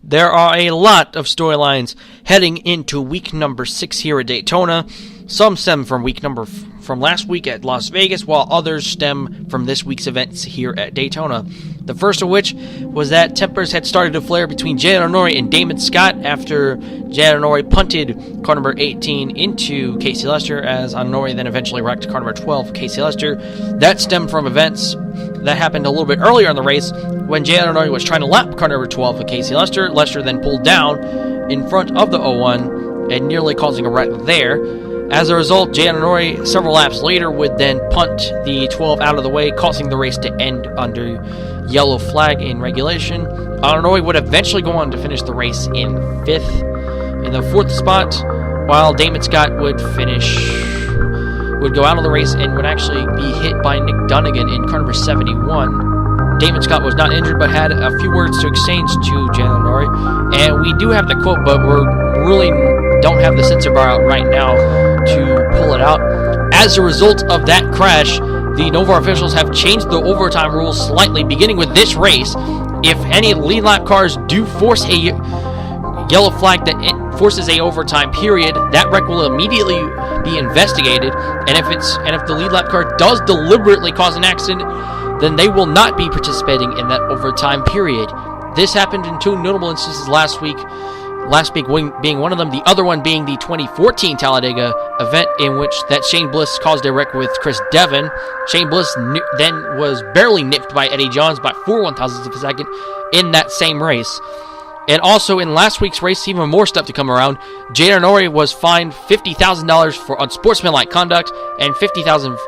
There are a lot of storylines heading into week number 6 here at Daytona. Some stem from from last week at Las Vegas, while others stem from this week's events here at Daytona. The first of which was that tempers had started to flare between Jay Norrie and Damon Scott after Jay Norrie punted car number 18 into Casey Lester, as Norrie then eventually wrecked car number 12, Casey Lester. That stemmed from events that happened a little bit earlier in the race when Jay Norrie was trying to lap car number 12 of Casey Lester. Lester then pulled down in front of the 01 and nearly causing a wreck there. As a result, Jay Norrie, several laps later, would then punt the 12 out of the way, causing the race to end under yellow flag in regulation. Norrie would eventually go on to finish the race in 5th. In the 4th spot, while Damon Scott would go out of the race and would actually be hit by Nick Dunnigan in car number 71. Damon Scott was not injured, but had a few words to exchange to Jay Norrie. And we do have the quote, but we're really don't have the censor bar out right now to pull it out. As a result of that crash, the NOVAR officials have changed the overtime rules slightly, beginning with this race. If any lead lap cars do force a yellow flag that forces a overtime period, that wreck will immediately be investigated, and if the lead lap car does deliberately cause an accident, then they will not be participating in that overtime period. This happened in 2 notable instances last week being one of them, the other one being the 2014 Talladega event, in which that Shane Bliss caused a wreck with Chris Devon. Shane Bliss then was barely nipped by Eddie Johns by 4 1/1000ths of a second in that same race. And also in last week's race, even more stuff to come around. Jay Norrie was fined $50,000 for unsportsmanlike conduct and $50,000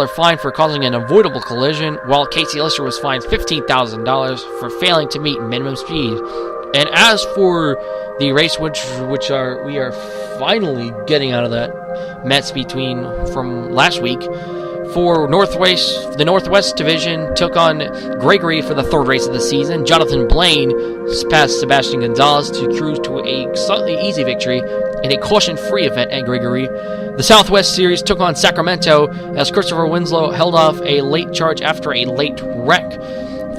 fine for causing an avoidable collision, while Casey Lester was fined $15,000 for failing to meet minimum speed. And as for the race, we are finally getting out of that mess from last week. For the Northwest Division took on Gregory for the 3rd race of the season. Jonathan Blaine passed Sebastian Gonzalez to cruise to a slightly easy victory in a caution-free event at Gregory. The Southwest Series took on Sacramento as Christopher Winslow held off a late charge after a late wreck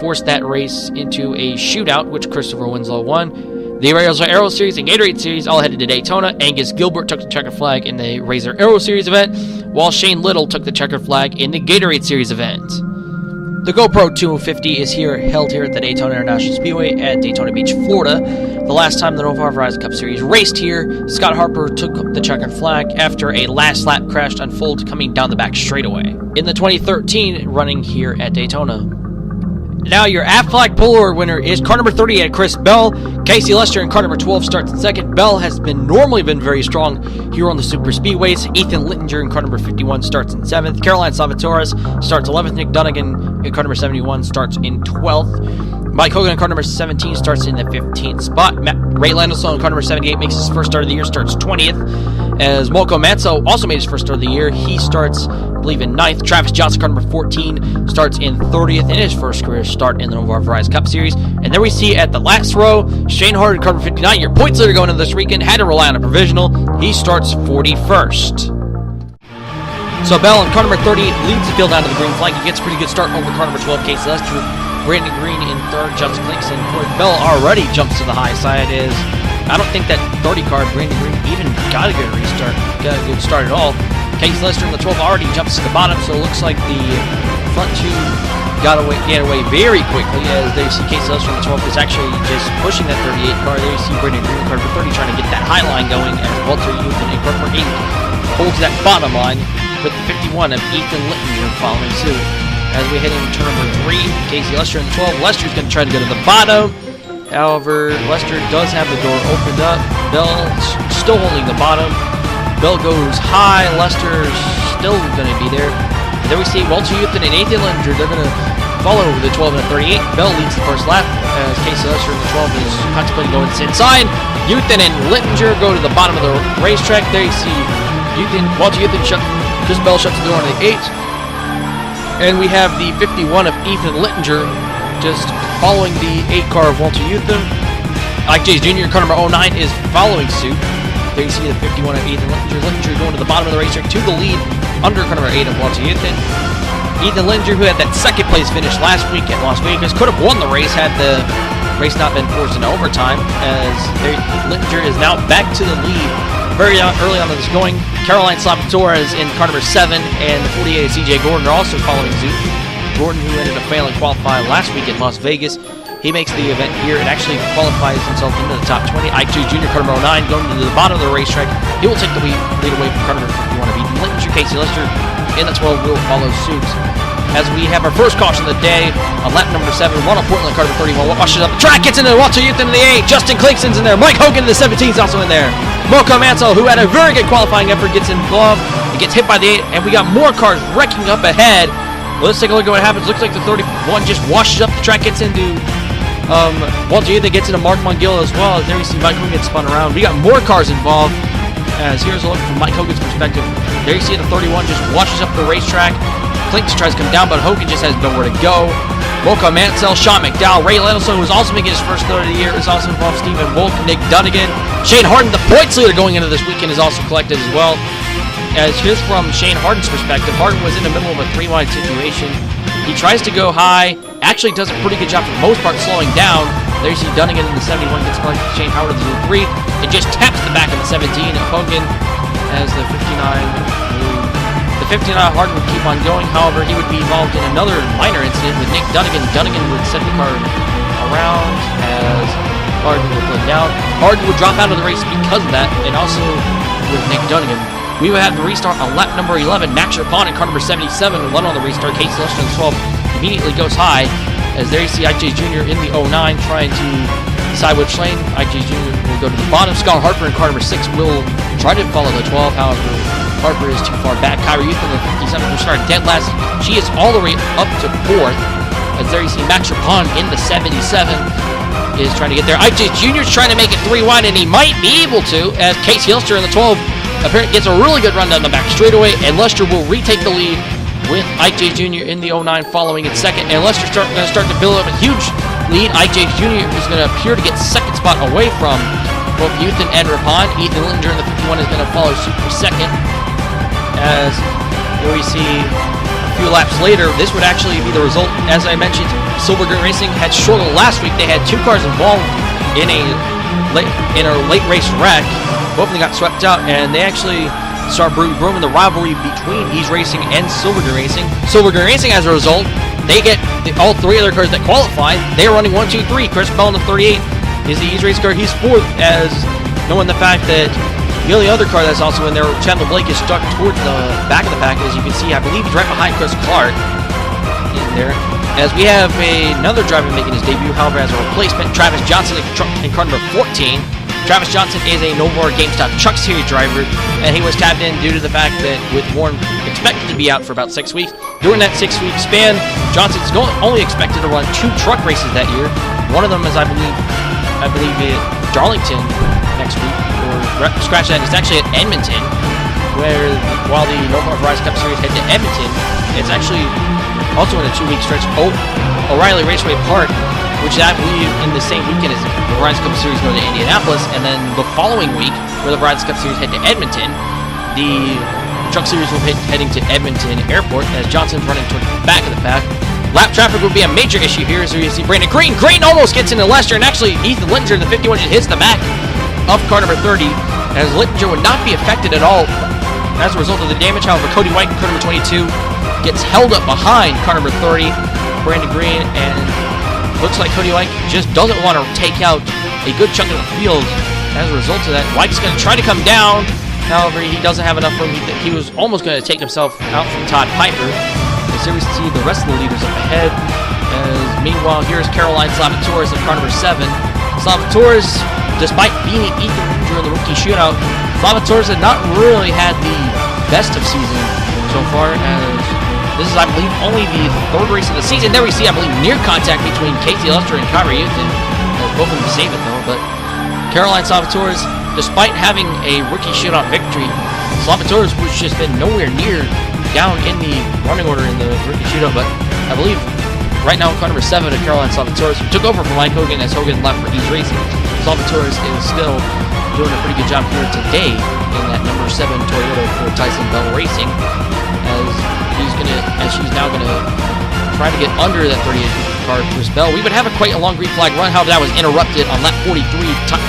forced that race into a shootout, which Christopher Winslow won. The Razor Aero Series and Gatorade Series all headed to Daytona. Angus Gilbert took the checkered flag in the Razor Aero Series event, while Shane Little took the checkered flag in the Gatorade Series event. The GoPro 250 is held here at the Daytona International Speedway at Daytona Beach, Florida. The last time the NOVAR Verizon Cup Series raced here, Scott Harper took the checkered flag after a last lap crash unfolded coming down the back straightaway in the 2013 running here at Daytona. Now your Aflac Polaroid winner is car number 38, Chris Bell. Casey Lester in car number 12 starts in 2nd. Bell has normally been very strong here on the super speedways. Ethan Littinger in car number 51 starts in 7th. Caroline Salvatore starts 11th. Nick Dunnigan in car number 71 starts in 12th. Mike Hogan in car number 17 starts in the 15th spot. Ray Landelson in car number 78 makes his first start of the year, starts 20th. As Molko Matzo also made his first start of the year, he starts, I believe, in 9th. Travis Johnson, car number 14, starts in 30th in his first career start in the NOVAR Verizon Cup Series. And then we see at the last row, Shane Hart, car number 59, your points leader going into this weekend, had to rely on a provisional. He starts 41st. So Bell in car number 38 leads the field down to the green flag. He gets a pretty good start over car number 12, Casey Lester. Brandon Green in 3rd, Justin Clinton. Bell already jumps to the high side. I don't think that 30 car, Brandon Green, even got a good start at all. Casey Lester in the 12 already jumps to the bottom, so it looks like the front 2 get away very quickly, as they see Casey Lester in the 12 is actually just pushing that 38 car. There you see Brandon Green in car number 30 trying to get that high line going, as Walter Youth in car number 8 holds that bottom line, with the 51 of Ethan Littinger following suit. As we head into turn number 3, Casey Lester in the 12. Lester's going to try to go to the bottom. However, Lester does have the door opened up. Bell's still holding the bottom. Bell goes high. Lester's still going to be there. Then we see Walter Youth and Nathan Littinger. They're going to follow the 12 and the 38. Bell leads the first lap as Casey Lester in the 12 is contemplating going inside. Youth and Littinger go to the bottom of the racetrack. There you see Walter Youth and Chris Bell shuts the door on the 8. And we have the 51 of Ethan Littinger just following the 8 car of Walter Youtham. Ike Jays Jr. car number 09 is following suit. There you see the 51 of Ethan Littinger. Littinger going to the bottom of the racetrack to the lead under car number 8 of Walter Youtham. Ethan Littinger, who had that 2nd place finish last week at Las Vegas, could have won the race had the Race not been forced into overtime, as Littinger is now back to the lead very early on in this going. Caroline Salvatore is in car number 7, and the 48 CJ Gordon are also following suit. Gordon, who ended up failing qualify last week in Las Vegas, he makes the event here and actually qualifies himself into the top 20. Ike Jr., car number 09, going to the bottom of the racetrack. He will take the lead away from car number 51 of Ethan Littinger. Casey Lester in the 12 will follow suit. As we have our first caution of the day, on lap number 7, Ronald Portland, car number 31, washes up the track, gets into the Walter Youth into the 8. Justin Clingson's in there. Mike Hogan in the 17 is also in there. Mocha Mansell, who had a very good qualifying effort, gets involved. He gets hit by the 8, and we got more cars wrecking up ahead. Well, let's take a look at what happens. Looks like the 31 just washes up the track, gets into Walter Youth, that gets into Mark Mongill as well. As there you see Mike Hogan get spun around. We got more cars involved. As here's a look from Mike Hogan's perspective. There you see the 31 just washes up the racetrack. Clinton tries to come down, but Hogan just has nowhere to go. Mocha Mansell, Sean McDowell, Ray Lendelson, who is also making his first third of the year, is also involved. Stephen Wolk, Nick Dunnigan, Shane Harden, the points leader going into this weekend, is also collected as well. As here's from Shane Harden's perspective, Harden was in the middle of a 3-wide situation. He tries to go high, actually does a pretty good job for the most part slowing down. There you see Dunnigan in the 71 gets collected. Shane Howard in the 3. It just taps the back of the 17 of Hogan as the 59. The 59 Harden would keep on going. However, he would be involved in another minor incident with Nick Dunnigan. Dunnigan would send the car around as Harden would put down. Harden would drop out of the race because of that, and also with Nick Dunnigan. We would have the restart on lap number 11. Max Rapon in car number 77 would run on the restart. Casey Lester in the 12 immediately goes high. As there you see IJ Jr. in the 09 trying to decide which lane. IJ Jr. will go to the bottom. Scott Harper in car number 6 will try to follow the 12. However, Harper is too far back. Kyrie Youth in the 57 who started dead last. She is all the way up to 4th. As there you see Max Rapon in the 77 is trying to get there. IJ Jr. is trying to make it 3 wide, and he might be able to, as Casey Lester in the 12 apparently gets a really good run down the back straightaway, and Lester will retake the lead with IJ Jr. in the 09 following in second. And Lester going to start to build up a huge lead. IJ Jr. is going to appear to get second spot away from both Youth and Rapon. Ethan Littinger in the 51 is going to follow suit for second. As here we see a few laps later, this would actually be the result. As I mentioned, Silver Green Racing had struggled last week. They had 2 cars involved in a late race wreck. Both of them got swept out, and they actually started brewing the rivalry between Ease Racing and Silver Green Racing. Silver Green Racing, as a result, they get all 3 other cars that qualified. They're running 1, 2, 3. Chris Bell in the 38 is the Ease Race car. He's 4th, as knowing the fact that the only other car that's also in there, Chandler Blake, is stuck towards the back of the pack. As you can see, I believe he's right behind Chris Clark in there. As we have another driver making his debut, however, as a replacement, Travis Johnson in car number 14. Travis Johnson is a NOVAR GameStop Truck Series driver, and he was tapped in due to the fact that with Warren expected to be out for about 6 weeks. During that 6-week span, Johnson's only expected to run 2 truck races that year. One of them is, I believe at Darlington next week, or scratch that, it's actually at Edmonton, where while the NOVAR Verizon Cup Series head to Edmonton, it's actually also in a 2-week stretch. O'Reilly Raceway Park, which I believe in the same weekend as the Verizon Cup Series go to Indianapolis, and then the following week, where the Verizon Cup Series head to Edmonton, the Truck Series will be heading to Edmonton Airport, as Johnson's running toward the back of the pack. Lap traffic would be a major issue here, as you see Brandon Green. Green almost gets into Lester, and actually Ethan Littinger in the 51 just hits the back of car number 30, as Littinger would not be affected at all as a result of the damage. However, Cody White in car number 22 gets held up behind car number 30, Brandon Green, and looks like Cody White just doesn't want to take out a good chunk of the field. As a result of that, White's going to try to come down. However, he doesn't have enough room. He was almost going to take himself out from Todd Piper. And so we see the rest of the leaders up ahead. As meanwhile, here's Caroline Salvatore in car number 7. Salvatore, despite beating Ethan during the rookie shootout, Salvatore had not really had the best of season so far, as this is, I believe, only the 3rd race of the season. There we see, I believe, near contact between Casey Lester and Kyrie Youth, both of them save it though. But Caroline Salvatore, despite having a rookie shootout victory, Salvatore was just been nowhere near down in the running order in the rookie shootout. But I believe right now, car number 7 of Caroline Salvatore, who took over from Mike Hogan as Hogan left for Ease Racing. Salvatore is still doing a pretty good job here today in that number 7 Toyota for Tyson Bell Racing, as she's now gonna try to get under that 38 car, Chris Bell. We would have quite a long green flag run. However, that was interrupted on lap 43.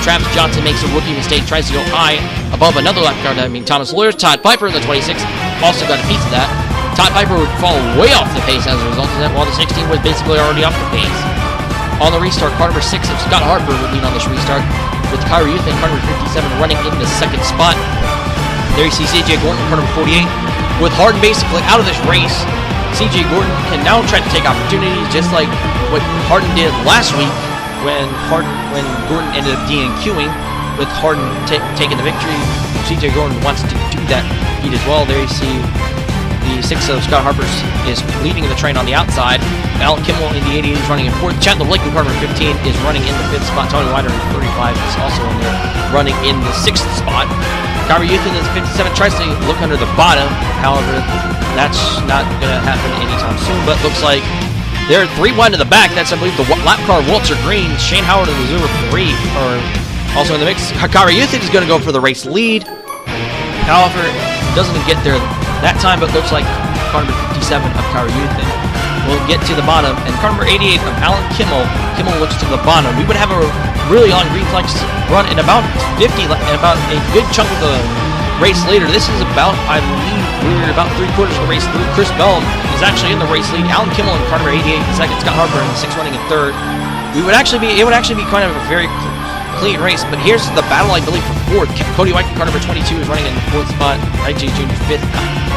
Travis Johnson makes a rookie mistake, tries to go high above another lap car. I mean, Thomas Lawyers. Todd Piper in the 26 also got a piece of that. Todd Piper would fall way off the pace as a result of that, while the 16 was basically already off the pace. On the restart, car number 6 of Scott Harper would lead on this restart, with Kyra Youth and car number 57 running in the second spot. There you see C.J. Gordon, car number 48. With Harden basically out of this race, C.J. Gordon can now try to take opportunities, just like what Harden did last week when Gordon ended up DNQing, with Harden taking the victory. C.J. Gordon wants to do that feat as well. There you see the 6 of Scott Harper is leading the train on the outside. Alan Kimmel in the 88 is running in 4th. Chandler Blake in car number 15 is running in the 5th spot. Tony Wider in 35 is also in there, running in the 6th spot. Kyra Youth in the 57 tries to look under the bottom. However, that's not going to happen anytime soon. But looks like they're 3 wide to the back. That's, I believe, the lap car Walter Green. Shane Howard in the 03 are also in the mix. Kyra Youth is going to go for the race lead. However, doesn't get there that time, but looks like car number 57 of Kyra Youth will get to the bottom. And car number 88 of Alan Kimmel. Kimmel looks to the bottom. We would have a really long green flags run in about 50, about a good chunk of the race later. This is about, I believe, we're about 3/4 of the race through. Chris Bell is actually in the race lead. Alan Kimmel in car number 88 in second. Scott Harper in 6 running in 3rd. It would actually be kind of a very clean race, but here's the battle, I believe, for 4th. Cody White in car number 22 is running in the 4th spot. IJ Jr. 5th.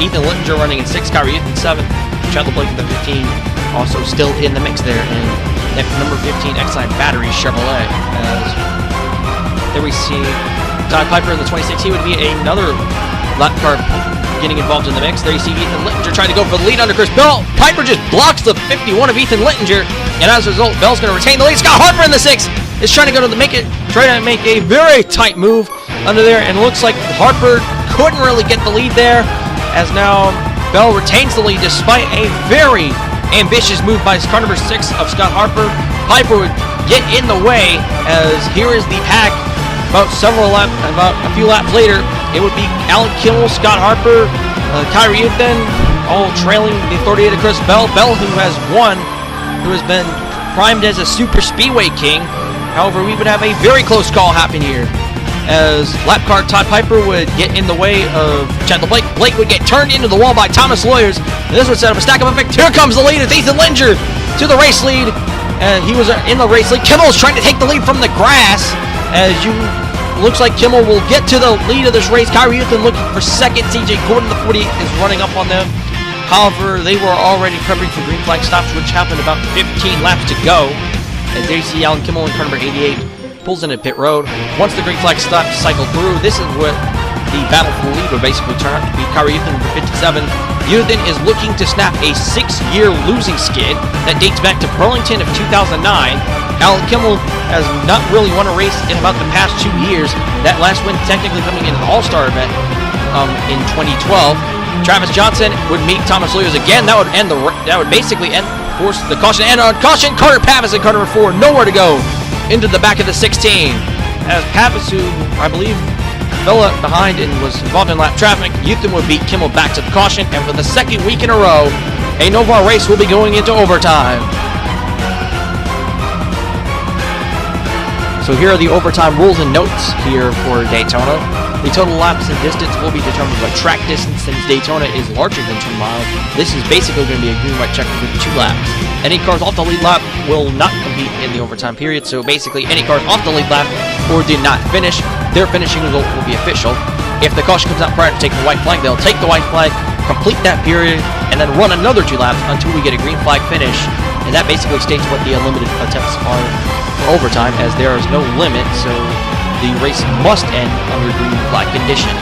Ethan Littinger running in 6th. Kyra Youth in 7th. Chandler Blake in the 15. Also still in the mix there. And number 15, Exide Battery Chevrolet. There we see Todd Piper in the 26. He would be another lap car getting involved in the mix. There you see Ethan Littinger trying to go for the lead under Chris Bell. Piper just blocks the 51 of Ethan Littinger, and as a result, Bell's going to retain the lead. Scott Harper in the 6 is trying to go to make a very tight move under there, and looks like Harper couldn't really get the lead there, as now Bell retains the lead despite a very ambitious move by car number 6 of Scott Harper. Piper would get in the way, as here is the pack about a few laps later. It would be Alan Kimmel, Scott Harper, Kyra Youth then, all trailing the 38 of Chris Bell. Bell, who has been primed as a super speedway king. However, we would have a very close call happen here, as lap car Todd Piper would get in the way of Chandler Blake. Blake would get turned into the wall by Thomas Lawyers. And this would set up a stack of effect. Here comes the lead. It's Ethan Littinger to the race lead. And he was in the race lead. Kimmel is trying to take the lead from the grass. Looks like Kimmel will get to the lead of this race. Kyra Youth looking for 2nd. CJ Gordon, the 48, is running up on them. However, they were already prepping for green flag stops, which happened about 15 laps to go. As there you see Alan Kimmel in car number 88 pulls into pit road. Once the green flag stops cycle through, this is what the battle for the lead would basically turn out to be. Kyra Youth in 57. Youthen is looking to snap a 6-year losing skid that dates back to Burlington of 2009. Alan Kimmel has not really won a race in about the past 2 years. That last win technically coming in an all-star event in 2012. Travis Johnson would meet Thomas Lawyers again. That would basically force the caution. And on caution, Carter Pappas in car number 4, nowhere to go, into the back of the 16. As Pappas, who I believe fell up behind and was involved in lap traffic, Youthen would beat Kimmel back to the caution, and for the 2nd week in a row, a NOVAR race will be going into overtime. So here are the overtime rules and notes here for Daytona. The total laps and distance will be determined by track distance, since Daytona is larger than 2 miles. This is basically going to be a green-white checker with 2 laps. Any cars off the lead lap will not compete in the overtime period, so basically any cars off the lead lap or did not finish, their finishing result will be official. If the caution comes out prior to taking the white flag, they'll take the white flag, complete that period, and then run another 2 laps until we get a green flag finish. And that basically states what the unlimited attempts are for overtime, as there is no limit, so the race must end under green flag conditions.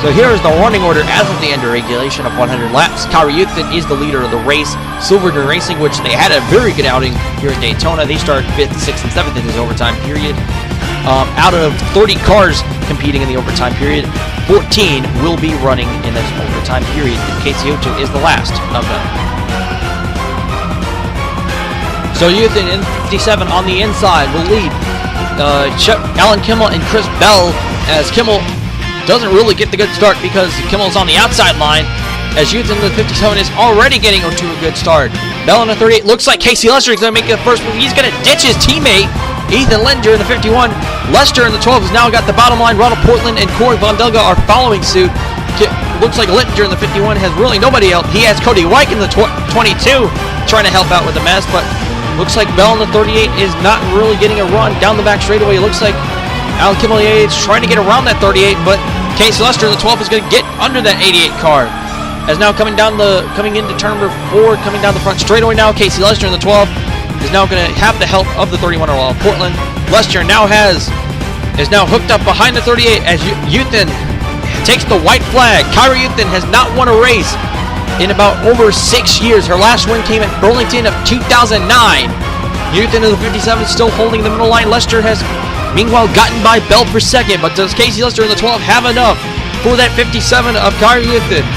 So here is the running order as of the end of regulation of 100 laps. Kyra Youth is the leader of the race. Silverton Racing, which they had a very good outing here in Daytona. They start 5th, 6th, and 7th in this overtime period. Out of 30 cars competing in the overtime period, 14 will be running in this overtime period. KCO2 is the last of them. So Youthen in 57 on the inside will lead Alan Kimmel and Chris Bell, as Kimmel doesn't really get the good start because Kimmel's on the outside line, as Youthen in the 57 is already getting to a good start. Bell in the 38. Looks like Casey Lester is going to make the first move. He's going to ditch his teammate, Ethan Linder, in the 51. Lester in the 12 has now got the bottom line. Ronald Portland and Corey Von Delga are following suit. Looks like Linder in the 51 has really nobody else. He has Cody White in the 22 trying to help out with the mess, but looks like Bell in the 38 is not really getting a run down the back straightaway. It looks like Al Kimelier is trying to get around that 38, but Casey Lester in the 12 is going to get under that 88 car. As now coming into turn number 4, coming down the front straightaway now, Casey Lester in the 12 is now going to have the help of the 31 of Portland. Lester now is now hooked up behind the 38 as Euthan takes the white flag. Kyrie Euthan has not won a race in about over 6 years. Her last win came at Burlington of 2009. Euthan in the 57 is still holding the middle line. Lester has meanwhile gotten by Bell for second, but does Casey Lester in the 12 have enough for that 57 of Kyrie Euthan?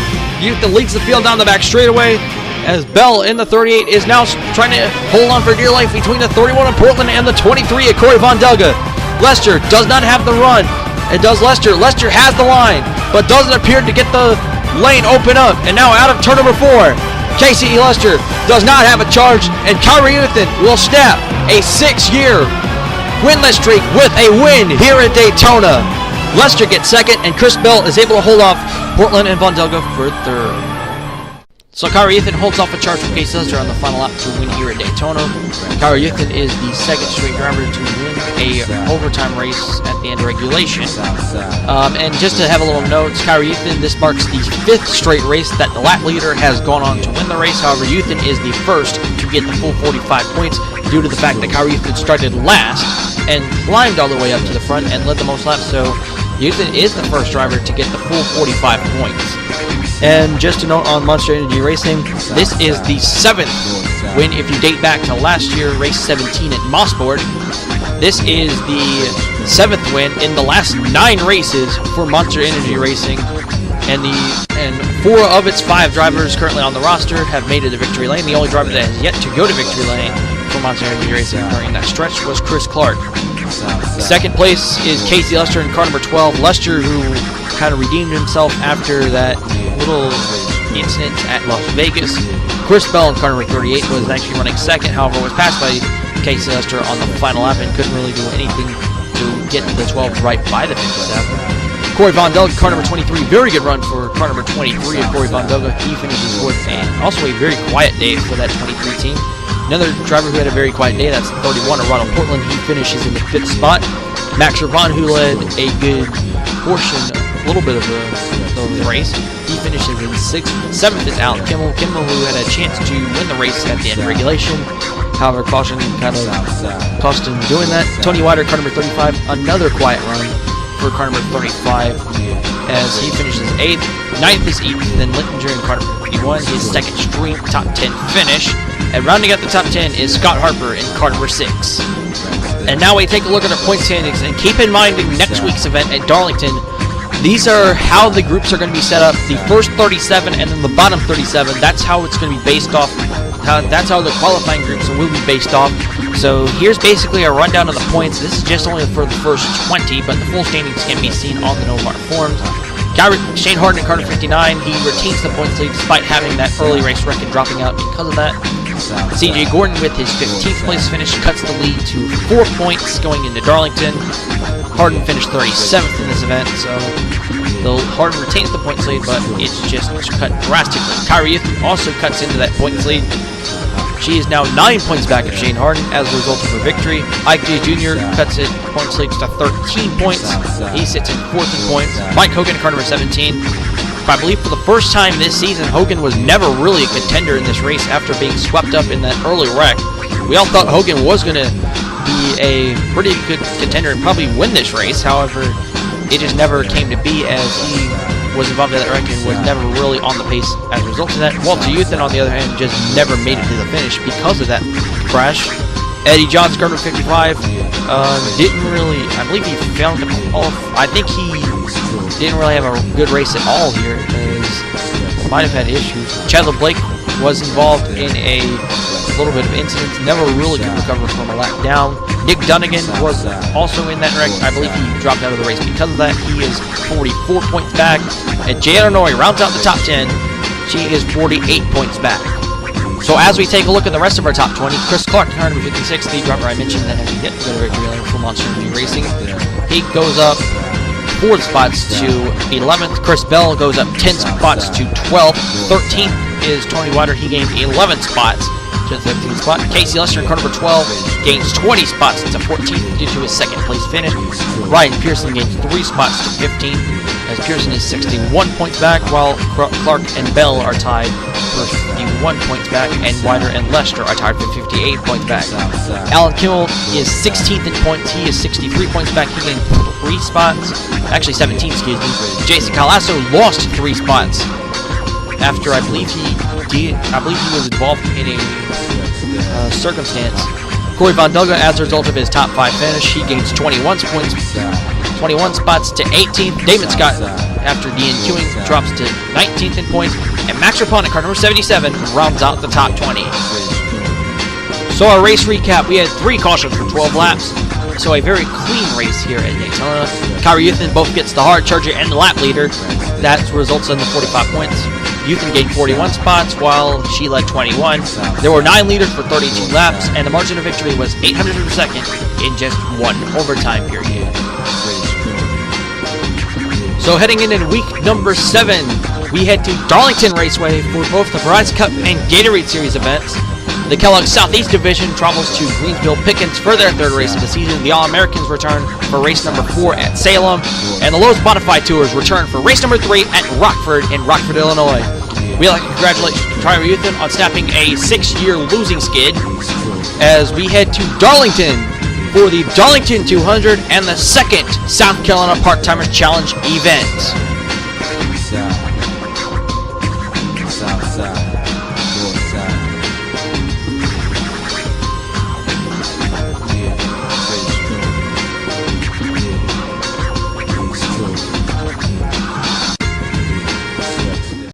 Euthan leads the field down the back straightaway as Bell in the 38 is now trying to hold on for dear life between the 31 of Portland and the 23 of Corey Von Delga. Lester does not have the run. It does Lester. Lester has the line, but doesn't appear to get the lane open up. And now out of turn number 4, Casey Lester does not have a charge, and Kyrie Euthan will snap a 6-year winless streak with a win here at Daytona. Lester gets second, and Chris Bell is able to hold off Portland and Von Delga for third. So Kyrie Euthan holds off a charge from Casey Lester on the final lap to win here at Daytona. Kyrie Euthan is the second straight driver to win a overtime race at the end of regulation. And just to have a little note, Kyrie Euthan, this marks the 5th straight race that the lap leader has gone on to win the race. However, Euthan is the first to get the full 45 points due to the fact that Kyrie Euthan started last and climbed all the way up to the front and led the most laps. So Euthan is the first driver to get the full 45 points. And just to note on Monster Energy Racing, this is the 7th win if you date back to last year, race 17 at Mosport. This is the 7th win in the last 9 races for Monster Energy Racing, and 4 of its 5 drivers currently on the roster have made it to victory lane. The only driver that has yet to go to victory lane for Monster Energy Racing during that stretch was Chris Clark. Second place is Casey Lester in car number 12. Lester, who kind of redeemed himself after that little incident at Las Vegas. Chris Bell in car number 38 was actually running second, however was passed by Casey Lester on the final lap and couldn't really do anything to get the 12 right by the 57. Corey Von Delga, car number 23, very good run for car number 23 of Corey Von Delga. He finishes 4th, and also a very quiet day for that 23 team. Another driver who had a very quiet day, that's 31 of Ronald Portland. He finishes in the 5th spot. Max Ravon, who led a good portion, a little bit of the race, he finishes in 6th. 7th is Alan Kimmel, who had a chance to win the race at the end of regulation. However, caution kind of cost him doing that. Tony Wider, car number 35, another quiet run for car number 35 as he finishes 8th. 9th is Ethan, then Littinger in car number 51, his second straight top 10 finish. And rounding out the top 10 is Scott Harper in car number 6. And now we take a look at our point standings, and keep in mind in next week's event at Darlington, these are how the groups are going to be set up. The first 37 and then the bottom 37, that's how it's going to be based off. That's how the qualifying groups will be based off. So here's basically a rundown of the points. This is just only for the first 20, but the full standings can be seen on the NOVAR forums. Shane Harden in car number 59, he retains the points lead despite having that early race record dropping out because of that. CJ Gordon with his 15th place finish cuts the lead to 4 points going into Darlington. Harden finished 37th in this event, so though Harden retains the points lead, but it's just cut drastically. Kyrie Euthan also cuts into that points lead. She is now 9 points back of Shane Harden as a result of her victory. Ike J. Jr. cuts it points lead to 13 points. He sits in 4th in points. Mike Hogan, car number 17. I believe for the first time this season, Hogan was never really a contender in this race after being swept up in that early wreck. We all thought Hogan was going to be a pretty good contender and probably win this race. However, it just never came to be as he was involved in that wreck and was never really on the pace as a result of that. Walter Euthan, on the other hand, just never made it to the finish because of that crash. Eddie Johnson, car number 55, didn't really, I believe he failed to qualify. I think he didn't really have a good race at all here, as might have had issues. Chadler Blake was involved in a little bit of incidents, never really could recover from a lap down. Nick Dunnigan was also in that wreck. I believe he dropped out of the race because of that. He is 44 points back. And Jay Arnori rounds out the top 10. She is 48 points back. So as we take a look at the rest of our top 20, Chris Clark, car number 56, the driver I mentioned that had to get the trailer for Monster Energy Racing. He goes up 4 spots to 11th. Chris Bell goes up 10 spots to 12th. 13th is Tony Wider. He gained 11 spots to the 13th spot. Casey Lester, car number 12, gains 20 spots to 14th due to his second place finish. Ryan Pearson gains 3 spots to 15th, as Pearson is 61 points back, while Clark and Bell are tied for 51 points back, and Wider and Lester are tied for 58 points back. Alan Kimmel is 16th in points. He is 63 points back. He gained 3 spots. Actually, 17, excuse me. Jason Calasso lost 3 spots after I believe he was involved in a circumstance. Corey Von Dugga, as a result of his top 5 finish, he gains 21 spots to 18th. Damon Scott, after DNQing, drops to 19th in points, and Max Rapon at car number 77 rounds out the top 20. So our race recap: we had 3 cautions for 12 laps, so a very clean race here at Daytona. Kyrie Youthen both gets the hard charger and the lap leader. That results in the 45 points. Youthen gained 41 spots, while she led 21. There were 9 leaders for 32 laps, and the margin of victory was 800 of a second in just 1 overtime period. So heading into week number 7, we head to Darlington Raceway for both the Verizon Cup and Gatorade Series events. The Kellogg Southeast Division travels to Greensville-Pickens for their 3rd race of the season. The All-Americans return for race number 4 at Salem, and the Lowe's Modified Tours return for race number 3 at Rockford in Rockford, Illinois. We'd like to congratulate Kyrie Youthen on snapping a 6-year losing skid as we head to Darlington for the Darlington 200 and the 2nd South Carolina Part-Timers Challenge event.